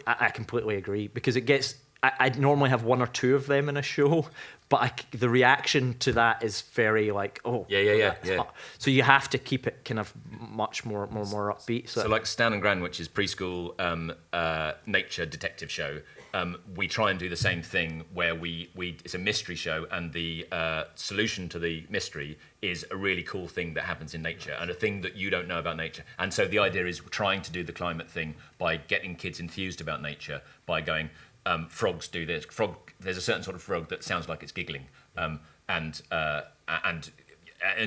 I completely agree, because it gets, I'd normally have one or two of them in a show, but the reaction to that is very like, so you have to keep it kind of much more upbeat. So like Stan and Gran, which is preschool nature detective show, we try and do the same thing where we it's a mystery show, and the solution to the mystery is a really cool thing that happens in nature and a thing that you don't know about nature. And so the idea is trying to do the climate thing by getting kids enthused about nature by going, frogs do this. There's a certain sort of frog that sounds like it's giggling, and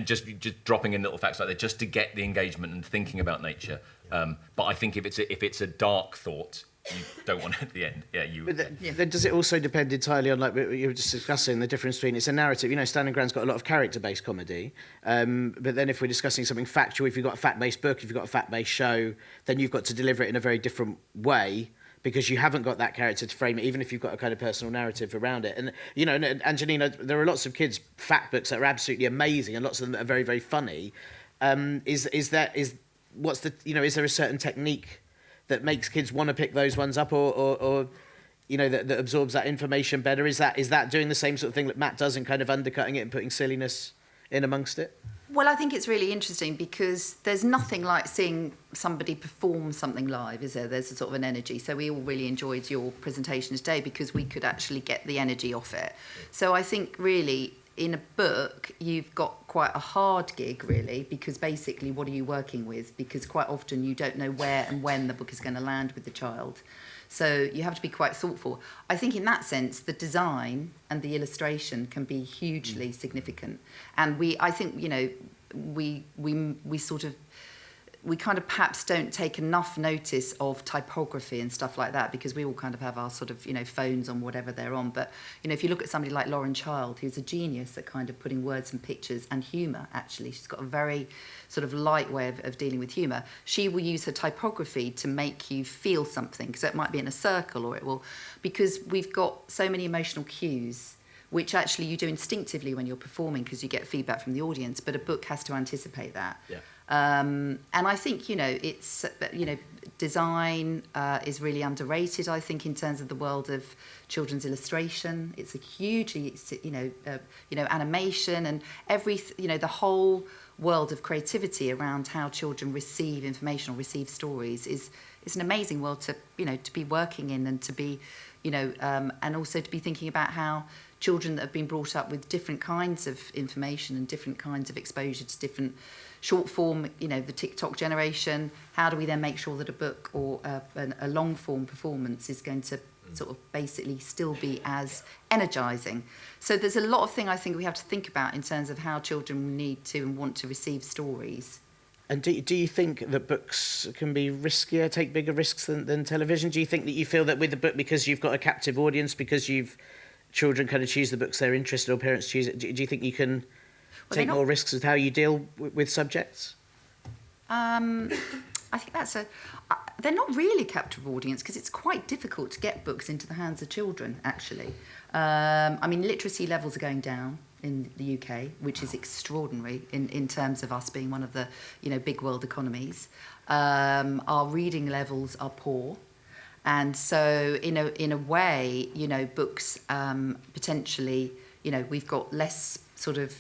just dropping in little facts like that just to get the engagement and thinking about nature. But I think if it's a dark thought, you don't want it at the end. Yeah, you. But then does it also depend entirely on, like you were just discussing, the difference between, it's a narrative, you know, Standing Ground's got a lot of character-based comedy, but then if we're discussing something factual, if you've got a fact-based book, if you've got a fact-based show, then you've got to deliver it in a very different way, because you haven't got that character to frame it, even if you've got a kind of personal narrative around it. And, you know, and Angelina, there are lots of kids' fact books that are absolutely amazing, and lots of them that are very, very funny. Is there a certain technique that makes kids want to pick those ones up, or you know, that absorbs that information better? Is that doing the same sort of thing that Matt does and kind of undercutting it and putting silliness in amongst it? Well, I think it's really interesting because there's nothing like seeing somebody perform something live, is there? There's a sort of an energy. So we all really enjoyed your presentation today because we could actually get the energy off it. So I think really in a book, you've got quite a hard gig, really, because basically what are you working with? Because quite often you don't know where and when the book is going to land with the child. So you have to be quite thoughtful. I think in that sense, the design and the illustration can be hugely significant. And I think, you know, we kind of perhaps don't take enough notice of typography and stuff like that, because we all kind of have our sort of, you know, phones on whatever they're on. But, you know, if you look at somebody like Lauren Child, who's a genius at kind of putting words and pictures and humour, actually, she's got a very sort of light way of dealing with humour. She will use her typography to make you feel something, because it might be in a circle, or it will, because we've got so many emotional cues, which actually you do instinctively when you're performing because you get feedback from the audience, but a book has to anticipate that. Yeah. And I think, you know, it's, you know, design is really underrated, I think, in terms of the world of children's illustration. It's a hugely, you know, animation and the whole world of creativity around how children receive information or receive stories is an amazing world to, you know, to be working in, and to be, you know, and also to be thinking about how children that have been brought up with different kinds of information and different kinds of exposure to different short form, you know, the TikTok generation, how do we then make sure that a book or a long form performance is going to sort of basically still be as energizing? So there's a lot of things I think we have to think about in terms of how children need to and want to receive stories. And do you think that books can be riskier, take bigger risks than television? Do you think that you feel that with the book, because you've got a captive audience, because children kind of choose the books they're interested in, or parents choose it, do you think you can take more risks with how you deal with subjects? I think they're not really a captive audience, because it's quite difficult to get books into the hands of children, actually. I mean, literacy levels are going down in the UK, which is extraordinary in terms of us being one of the, you know, big world economies. Our reading levels are poor. And so in a way, you know, books potentially, you know, we've got less sort of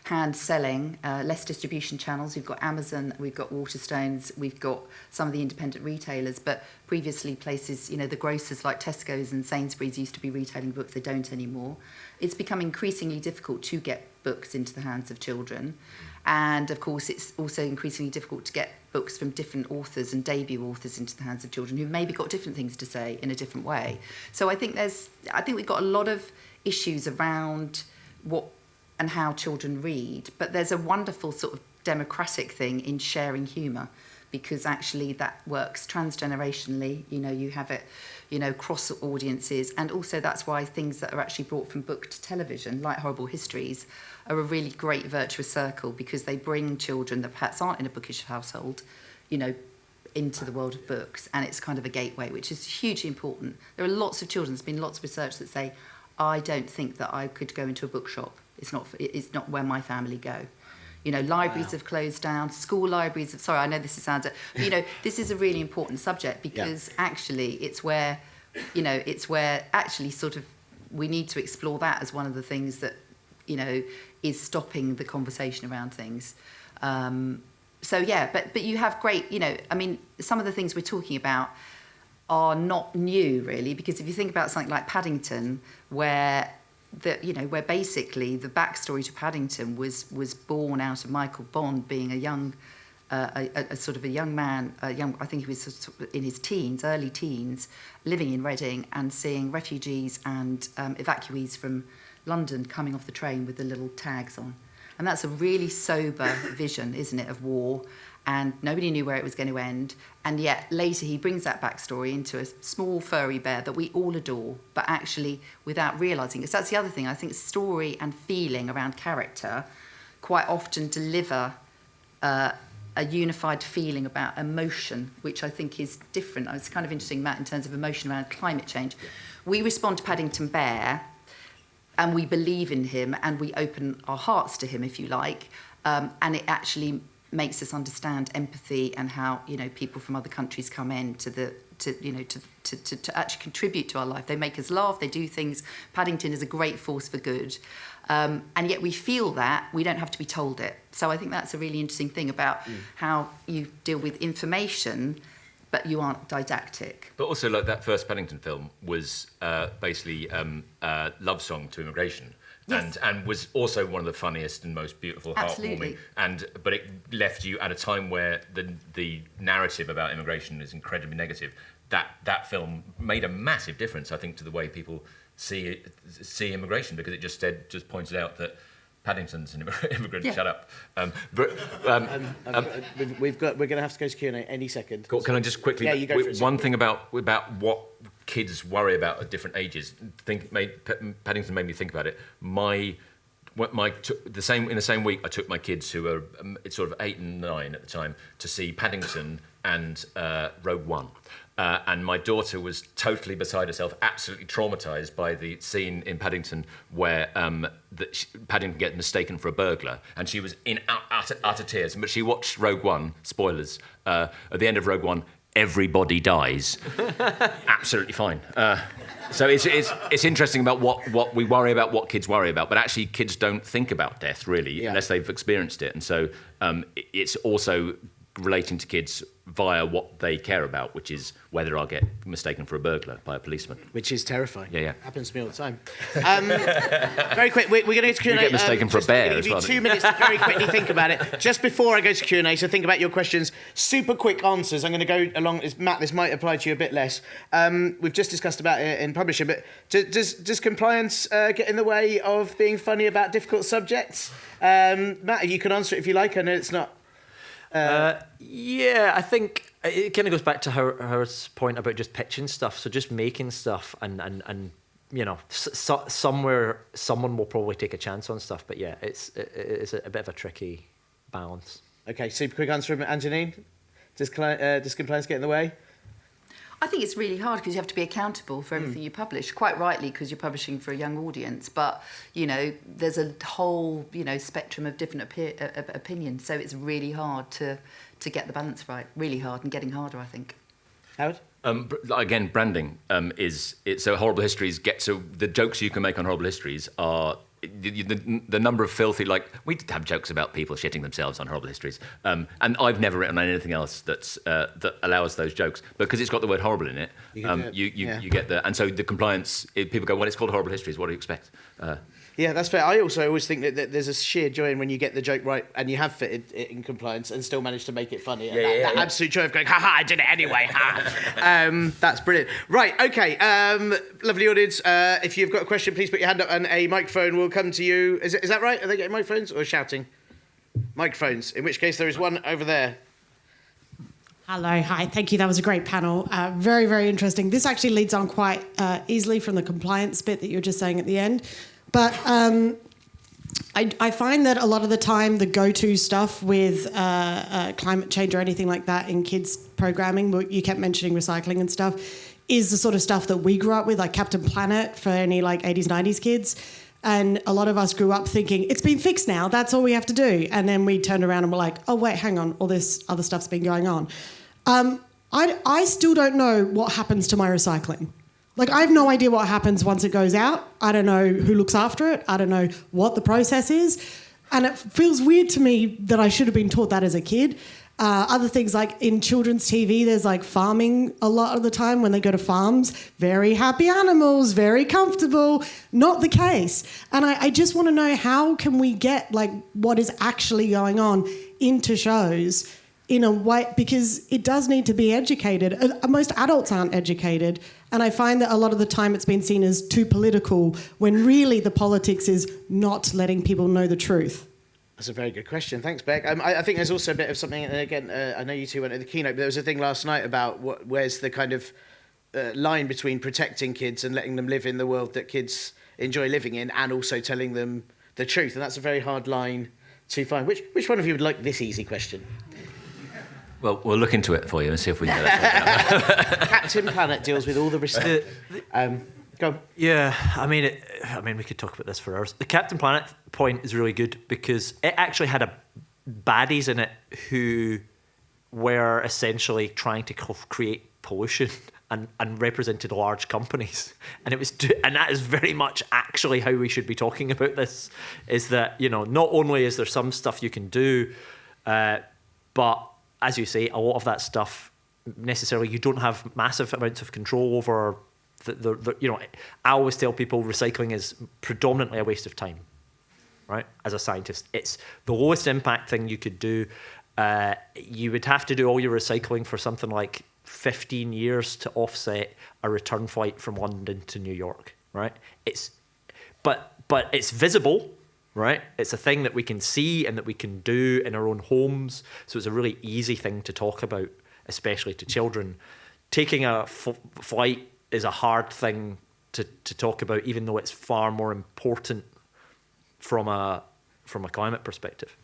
hand selling, less distribution channels. We've got Amazon, we've got Waterstones, we've got some of the independent retailers, but previously places, you know, the grocers like Tesco's and Sainsbury's used to be retailing books, they don't anymore. It's become increasingly difficult to get books into the hands of children. And of course, it's also increasingly difficult to get books from different authors and debut authors into the hands of children who've maybe got different things to say in a different way. So I think we've got a lot of issues around what and how children read, but there's a wonderful sort of democratic thing in sharing humour, because actually that works transgenerationally. You know, you have it, you know, cross audiences, and also that's why things that are actually brought from book to television, like Horrible Histories, are a really great virtuous circle, because they bring children that perhaps aren't in a bookish household, you know, into the world of books, and it's kind of a gateway, which is hugely important. There are lots of children, there's been lots of research that say, I don't think that I could go into a bookshop. It's not where my family go. You know, libraries have closed down, school libraries have, sorry, I know this sounds, but, you know, this is a really important subject, because actually it's where actually sort of we need to explore that as one of the things that, you know, is stopping the conversation around things. So yeah, but you have great, you know, I mean, some of the things we're talking about are not new really, because if you think about something like Paddington, where basically the backstory to Paddington was born out of Michael Bond being a young, a sort of a young man, I think he was sort of in his teens, early teens, living in Reading and seeing refugees and evacuees from London coming off the train with the little tags on. And that's a really sober vision, isn't it, of war. And nobody knew where it was going to end. And yet later he brings that backstory into a small furry bear that we all adore, but actually without realising. Because that's the other thing. I think story and feeling around character quite often deliver a unified feeling about emotion, which I think is different. It's kind of interesting, Matt, in terms of emotion around climate change. We respond to Paddington Bear and we believe in him and we open our hearts to him, if you like, and it actually makes us understand empathy and how, you know, people from other countries come in to actually contribute to our life. They make us laugh, they do things. Paddington is a great force for good. And yet we feel that, we don't have to be told it. So I think that's a really interesting thing about how you deal with information, but you aren't didactic. But also, like, that first Paddington film was basically a love song to immigration. Yes. And was also one of the funniest and most beautiful, Absolutely. heartwarming. But it left you at a time where the narrative about immigration is incredibly negative. That film made a massive difference, I think, to the way people see immigration, because it just pointed out that Paddington's an immigrant. Yeah. Shut up. We're going to have to go to Q&A any second. Cool. Can I just quickly? Yeah, you go for it. One thing about what kids worry about at different ages. Paddington made me think about it. In the same week, I took my kids, who were sort of 8 and 9 at the time, to see Paddington and Rogue One. And my daughter was totally beside herself, absolutely traumatised by the scene in Paddington where Paddington gets mistaken for a burglar, and she was in utter tears. But she watched Rogue One, spoilers, at the end of Rogue One, everybody dies. Absolutely fine. So it's interesting about what we worry about, what kids worry about, but actually kids don't think about death, really, unless they've experienced it. And so it's also relating to kids via what they care about, which is whether I'll get mistaken for a burglar by a policeman. Which is terrifying. Yeah. Happens to me all the time. Very quick, we're going to get to Q&A. You get mistaken for a bear as well. Give you 2 minutes to very quickly think about it. Just before I go to Q&A, so think about your questions. Super quick answers. I'm going to go along. Matt, this might apply to you a bit less. We've just discussed about it in publishing, but does compliance get in the way of being funny about difficult subjects? Matt, you can answer it if you like. I know it's not... Yeah, I think it kind of goes back to Howard's point about just pitching stuff. So just making stuff, and you know, somewhere someone will probably take a chance on stuff. But yeah, it's a bit of a tricky balance. Okay, super quick answer from Anjanine. Does compliance get in the way? I think it's really hard because you have to be accountable for everything you publish, quite rightly, because you're publishing for a young audience. But, you know, there's a whole, you know, spectrum of different opinions. So it's really hard to get the balance right. Really hard, and getting harder, I think. Howard? Again, branding so Horrible Histories the jokes you can make on Horrible Histories are the number of filthy, like, we did have jokes about people shitting themselves on Horrible Histories, and I've never written anything else that allows those jokes, because it's got the word horrible in it. You get the, and so the compliance, people go, well, it's called Horrible Histories, what do you expect? Yeah, that's fair. I also always think that there's a sheer joy in when you get the joke right and you have fitted it in compliance and still manage to make it funny. That absolute joy of going, ha, I did it anyway, ha. That's brilliant. Right, okay. Lovely audience. If you've got a question, please put your hand up and a microphone will come to you. Is that right? Are they getting microphones or shouting? Microphones, in which case there is one over there. Hello, hi, thank you. That was a great panel. Very, very interesting. This actually leads on quite easily from the compliance bit that you were just saying at the end. But I find that a lot of the time the go-to stuff with climate change or anything like that in kids' programming, you kept mentioning recycling and stuff, is the sort of stuff that we grew up with, like Captain Planet for any like 80s, 90s kids. And a lot of us grew up thinking, it's been fixed now, that's all we have to do. And then we turned around and were like, oh, wait, hang on, all this other stuff's been going on. I still don't know what happens to my recycling. Like, I have no idea what happens once it goes out. I don't know who looks after it. I don't know what the process is. And it feels weird to me that I should have been taught that as a kid. Other things, like in children's TV, there's like farming a lot of the time when they go to farms. Very happy animals, very comfortable. Not the case. And I just want to know, how can we get like what is actually going on into shows in a way, because it does need to be educated. Most adults aren't educated. And I find that a lot of the time it's been seen as too political, when really the politics is not letting people know the truth. That's a very good question. Thanks, Beck. I think there's also a bit of something, and again, I know you two went to the keynote, but there was a thing last night about where's the kind of line between protecting kids and letting them live in the world that kids enjoy living in, and also telling them the truth. And that's a very hard line to find. Which one of you would like this easy question? Well, we'll look into it for you and see if we can get that. Captain Planet deals with all the risk. Go on. Yeah, I mean, we could talk about this for hours. The Captain Planet point is really good because it actually had baddies in it who were essentially trying to create pollution and represented large companies, and and that is very much actually how we should be talking about this. Is that, you know, not only is there some stuff you can do, but as you say, a lot of that stuff necessarily you don't have massive amounts of control over. You know, I always tell people recycling is predominantly a waste of time, right? As a scientist, it's the lowest impact thing you could do. You would have to do all your recycling for something like 15 years to offset a return flight from London to New York, right? But it's visible, right? It's a thing that we can see and that we can do in our own homes. So it's a really easy thing to talk about, especially to children. Taking a flight is a hard thing to talk about, even though it's far more important from a climate perspective.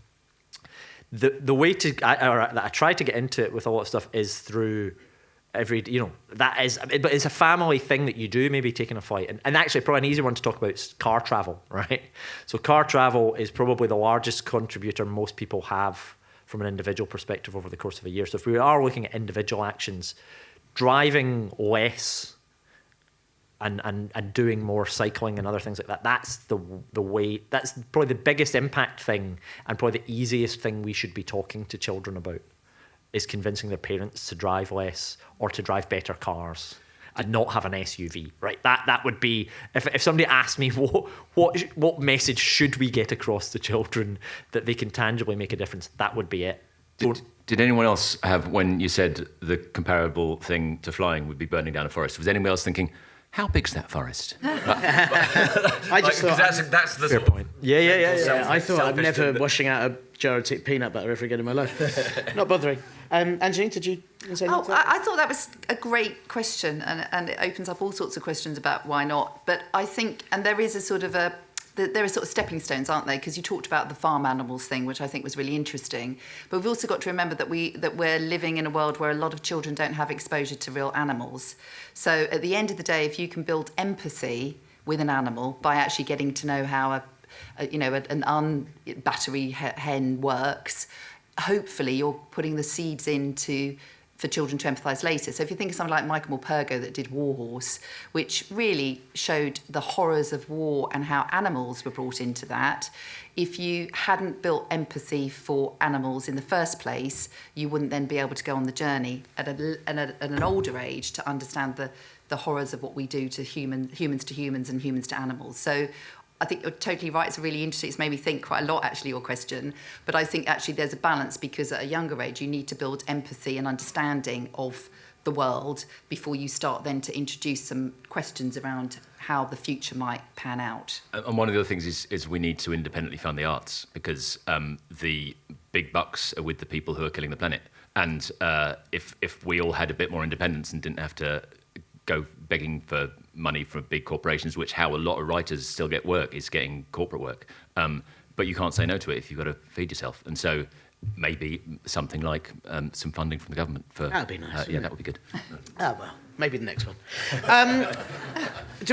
The way that I try to get into it with a lot of stuff is through but it's a family thing that you do, maybe taking a flight. And actually probably an easier one to talk about is car travel, right? So car travel is probably the largest contributor most people have from an individual perspective over the course of a year. So if we are looking at individual actions, driving less and doing more cycling and other things like that, that's the way, that's probably the biggest impact thing and probably the easiest thing we should be talking to children about, is convincing their parents to drive less or to drive better cars and not have an SUV, right? That would be, if somebody asked me what message should we get across to children that they can tangibly make a difference, that would be it. Did anyone else have, when you said the comparable thing to flying would be burning down a forest, was anyone else thinking, how big's that forest? I just thought that's the fair point. Yeah. I thought I'm never washing out a jar of peanut butter ever again in my life. Not bothering. Angeline, did you say anything? I thought that was a great question, and it opens up all sorts of questions about why not. But I think, and there is a sort of there are sort of stepping stones, aren't they? Because you talked about the farm animals thing, which I think was really interesting. But we've also got to remember that we're living in a world where a lot of children don't have exposure to real animals. So at the end of the day, if you can build empathy with an animal by actually getting to know how an battery hen works, hopefully you're putting the seeds for children to empathise later. So if you think of something like Michael Morpurgo that did War Horse, which really showed the horrors of war and how animals were brought into that, if you hadn't built empathy for animals in the first place, you wouldn't then be able to go on the journey at an older age to understand the horrors of what we do to humans to humans and humans to animals. So I think you're totally right. It's really interesting. It's made me think quite a lot, actually, your question. But I think actually there's a balance, because at a younger age, you need to build empathy and understanding of the world before you start then to introduce some questions around how the future might pan out. And one of the other things is we need to independently fund the arts, because the big bucks are with the people who are killing the planet. And if we all had a bit more independence and didn't have to go begging for money from big corporations, which how a lot of writers still get work, is getting corporate work. But you can't say no to it if you've got to feed yourself. And so maybe something like some funding from the government for... That'd be nice. Yeah, that would be good. Oh, well, maybe the next one.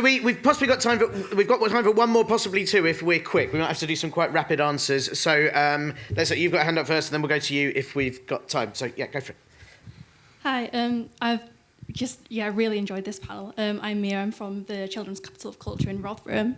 We've possibly got time for... We've got time for one more, possibly two, if we're quick. We might have to do some quite rapid answers. So, you've got a hand up first, and then we'll go to you if we've got time. So, yeah, go for it. Hi, I've really enjoyed this panel. I'm Mia, I'm from the Children's Capital of Culture in Rotherham.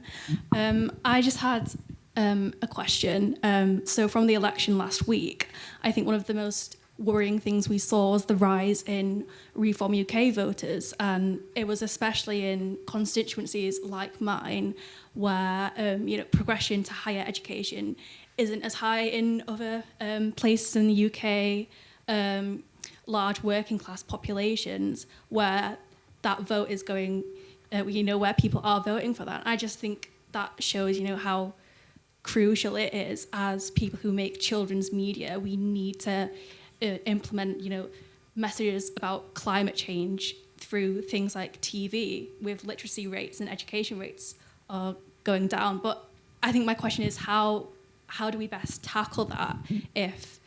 I just had a question. So from the election last week, I think one of the most worrying things we saw was the rise in Reform UK voters, and it was especially in constituencies like mine, where progression to higher education isn't as high in other places in the UK. Large working class populations where that vote is going, where people are voting for that. I just think that shows, how crucial it is as people who make children's media. We need to implement, messages about climate change through things like TV, with literacy rates and education rates are going down. But I think my question is how do we best tackle that if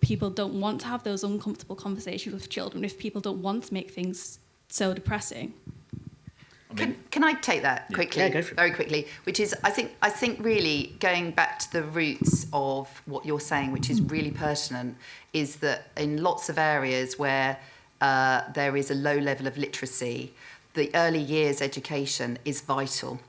people don't want to have those uncomfortable conversations with children, if people don't want to make things so depressing? Can I take that quickly? Yeah, go for it. Very quickly, which is I think really going back to the roots of what you're saying, which is really pertinent, is that in lots of areas where there is a low level of literacy, the early years education is vital,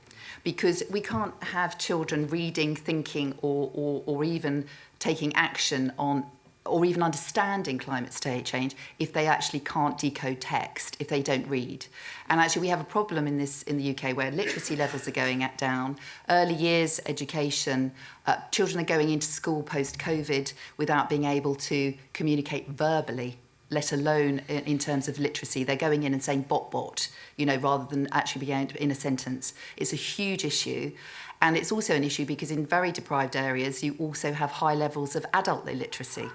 because we can't have children reading, thinking, or even taking action on, or even understanding climate change if they actually can't decode text, if they don't read. And actually we have a problem in the UK where literacy levels are going down, early years education, children are going into school post-COVID without being able to communicate verbally, let alone in terms of literacy. They're going in and saying bot, rather than actually being in a sentence. It's a huge issue. And it's also an issue because in very deprived areas, you also have high levels of adult illiteracy.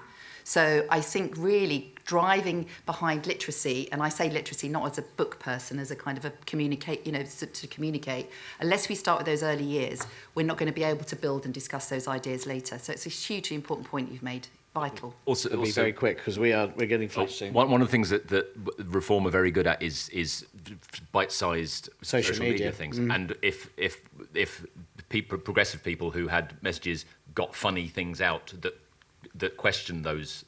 So I think really driving behind literacy, and I say literacy not as a book person, as a kind of a communicate, to communicate. Unless we start with those early years, we're not going to be able to build and discuss those ideas later. So it's a hugely important point you've made. Vital. Also, it'll be very quick because we're getting close soon. One of the things that Reform are very good at is bite-sized social media things. And if progressive people who had messages got funny things out that question those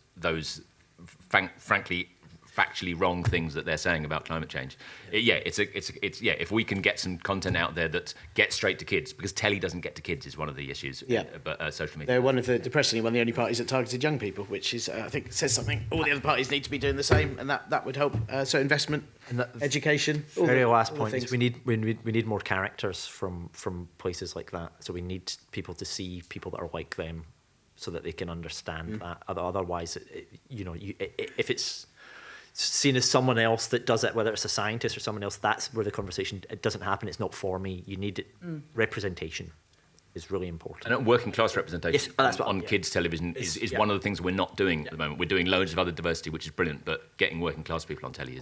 frankly factually wrong things that they're saying about climate change. If we can get some content out there that gets straight to kids, because telly doesn't get to kids is one of the issues. But social media. They're one of the only parties that targeted young people, which is I think says something. All the other parties need to be doing the same, and that would help. So investment, and education. Very last point is we need more characters from places like that. So we need people to see people that are like them, so that they can understand that. Otherwise, if it's seen as someone else that does it, whether it's a scientist or someone else, that's where the conversation, it doesn't happen. It's not for me. You need it. Representation is really important. And working class representation on yeah. kids television is one of the things we're not doing at the moment. We're doing loads of other diversity, which is brilliant, but getting working class people on telly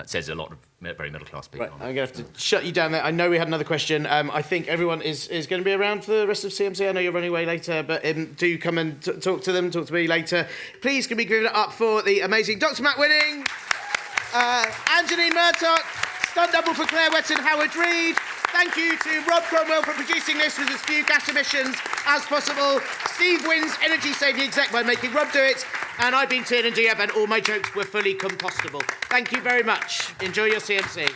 says a lot of very middle class people. Right, I'm going to have to shut you down there. I know we had another question. I think everyone is going to be around for the rest of CMC. I know you're running away later, but do come and talk to them, talk to me later. Please can we give it up for the amazing Dr. Matt Winning, Angeline Murdoch, stunt double for Claire Wetton, Howard Reed. Thank you to Rob Cromwell for producing this with as few gas emissions as possible. Steve wins energy saving exec by making Rob do it. And I've been Tiernan Douieb, and all my jokes were fully compostable. Thank you very much. Enjoy your CMC.